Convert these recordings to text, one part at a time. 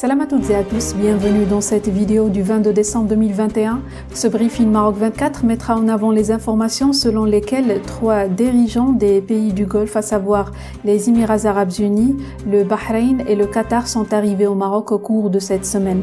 Salam à toutes et à tous, bienvenue dans cette vidéo du 22 décembre 2021. Ce briefing Maroc 24 mettra en avant les informations selon lesquelles 3 dirigeants des pays du Golfe, à savoir les Émirats Arabes Unis, le Bahreïn et le Qatar, sont arrivés au Maroc au cours de cette semaine.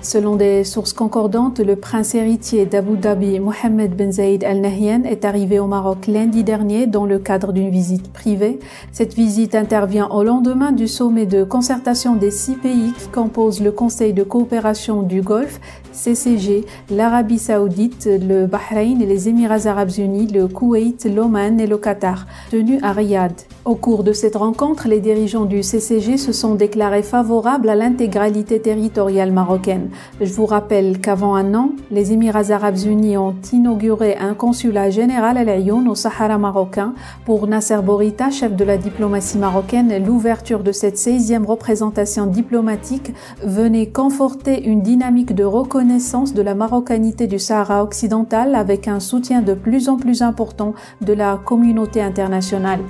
Selon des sources concordantes, le prince héritier d'Abu Dhabi, Mohammed Ben Zayed Al Nahyan, est arrivé au Maroc lundi dernier dans le cadre d'une visite privée. Cette visite intervient au lendemain du sommet de concertation des 6 pays qui composent le Conseil de coopération du Golfe, CCG, l'Arabie Saoudite, le Bahreïn et les Émirats Arabes Unis, le Koweït, l'Oman et le Qatar, tenus à Riyad. Au cours de cette rencontre, les dirigeants du CCG se sont déclarés favorables à l'intégralité territoriale marocaine. Je vous rappelle qu'avant un an, les Émirats Arabes Unis ont inauguré un consulat général à Laayoune, au Sahara marocain. Pour Nasser Bourita, chef de la diplomatie marocaine, l'ouverture de cette 16e représentation diplomatique venait conforter une dynamique de reconnaissance de la marocanité du Sahara occidental avec un soutien de plus en plus important de la communauté internationale.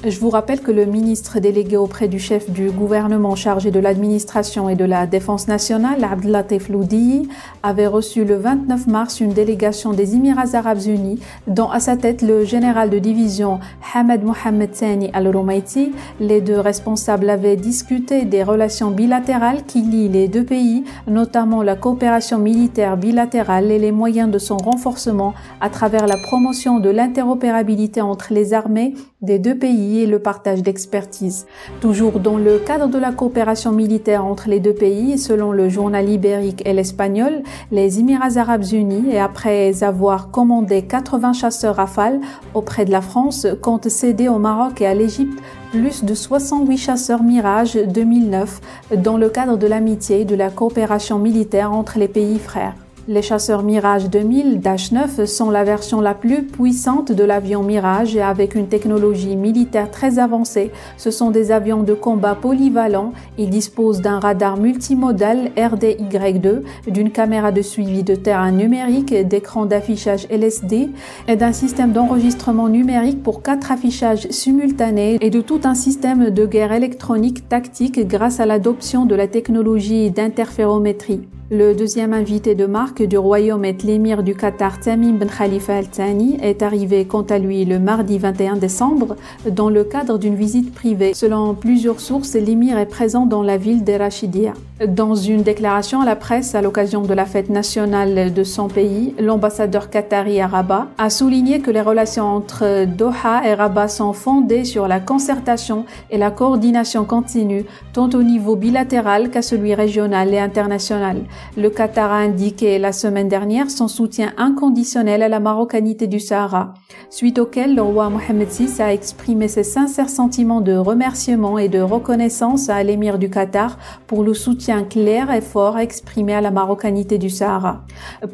Je vous rappelle que le ministre délégué auprès du chef du gouvernement chargé de l'administration et de la défense nationale, Abdellatif Loudiyi, avait reçu le 29 mars une délégation des Émirats Arabes Unis, dont à sa tête le général de division Hamad Mohamed Thani Al-Romaiti. Les deux responsables avaient discuté des relations bilatérales qui lient les deux pays, notamment la coopération militaire bilatérale et les moyens de son renforcement à travers la promotion de l'interopérabilité entre les armées des deux pays et le partage d'expertise. Toujours dans le cadre de la coopération militaire entre les deux pays, selon le journal ibérique et l'espagnol, les Émirats Arabes Unis, et après avoir commandé 80 chasseurs Rafale auprès de la France, comptent céder au Maroc et à l'Égypte plus de 68 chasseurs Mirage 2009 dans le cadre de l'amitié et de la coopération militaire entre les pays frères. Les chasseurs Mirage 2000-9 sont la version la plus puissante de l'avion Mirage et avec une technologie militaire très avancée. Ce sont des avions de combat polyvalents. Ils disposent d'un radar multimodal RDY2, d'une caméra de suivi de terrain numérique, d'écran d'affichage LSD et d'un système d'enregistrement numérique pour 4 affichages simultanés et de tout un système de guerre électronique tactique grâce à l'adoption de la technologie d'interférométrie. Le deuxième invité de marque du royaume est l'émir du Qatar Tamim Ben Khalifa Al Thani, est arrivé quant à lui le mardi 21 décembre dans le cadre d'une visite privée. Selon plusieurs sources, l'émir est présent dans la ville de Rachidia. Dans une déclaration à la presse à l'occasion de la fête nationale de son pays, l'ambassadeur qatari à Rabat a souligné que les relations entre Doha et Rabat sont fondées sur la concertation et la coordination continue, tant au niveau bilatéral qu'à celui régional et international. Le Qatar a indiqué la semaine dernière son soutien inconditionnel à la marocanité du Sahara, suite auquel le roi Mohammed VI a exprimé ses sincères sentiments de remerciement et de reconnaissance à l'émir du Qatar pour le soutien clair et fort exprimé à la marocanité du Sahara.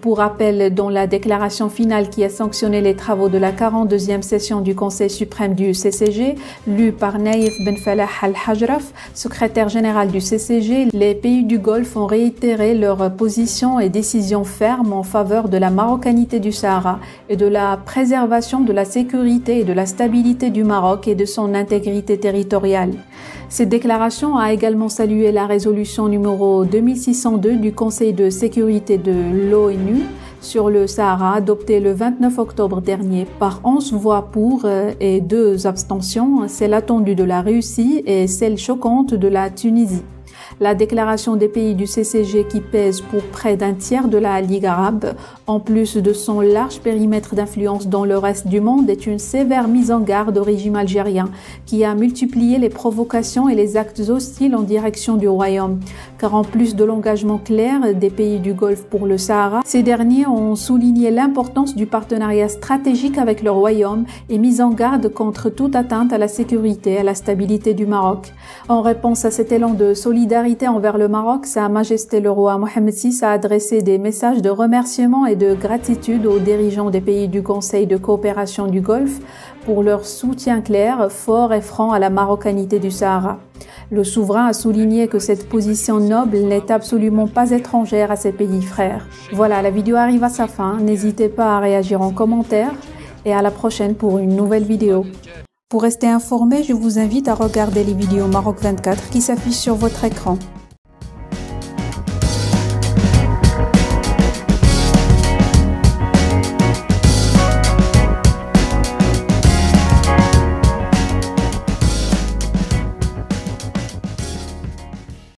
Pour rappel, dans la déclaration finale qui a sanctionné les travaux de la 42e session du Conseil suprême du CCG, lue par Naïf Ben Falah Al-Hajraf, secrétaire général du CCG, les pays du Golfe ont réitéré leur position et décision ferme en faveur de la marocanité du Sahara et de la préservation de la sécurité et de la stabilité du Maroc et de son intégrité territoriale. Cette déclaration a également salué la résolution numéro 2602 du Conseil de sécurité de l'ONU sur le Sahara, adoptée le 29 octobre dernier par 11 voix pour et 2 abstentions, celle attendue de la Russie et celle choquante de la Tunisie. La déclaration des pays du CCG qui pèse pour près d'un tiers de la Ligue arabe, en plus de son large périmètre d'influence dans le reste du monde, est une sévère mise en garde au régime algérien qui a multiplié les provocations et les actes hostiles en direction du royaume. Car en plus de l'engagement clair des pays du Golfe pour le Sahara, ces derniers ont souligné l'importance du partenariat stratégique avec le royaume et mis en garde contre toute atteinte à la sécurité et à la stabilité du Maroc. En réponse à cet élan de solidarité envers le Maroc, Sa Majesté le roi Mohammed VI a adressé des messages de remerciement et de gratitude aux dirigeants des pays du Conseil de coopération du Golfe pour leur soutien clair, fort et franc à la marocanité du Sahara. Le souverain a souligné que cette position noble n'est absolument pas étrangère à ses pays frères. Voilà, la vidéo arrive à sa fin. N'hésitez pas à réagir en commentaire et à la prochaine pour une nouvelle vidéo. Pour rester informé, je vous invite à regarder les vidéos Maroc 24 qui s'affichent sur votre écran.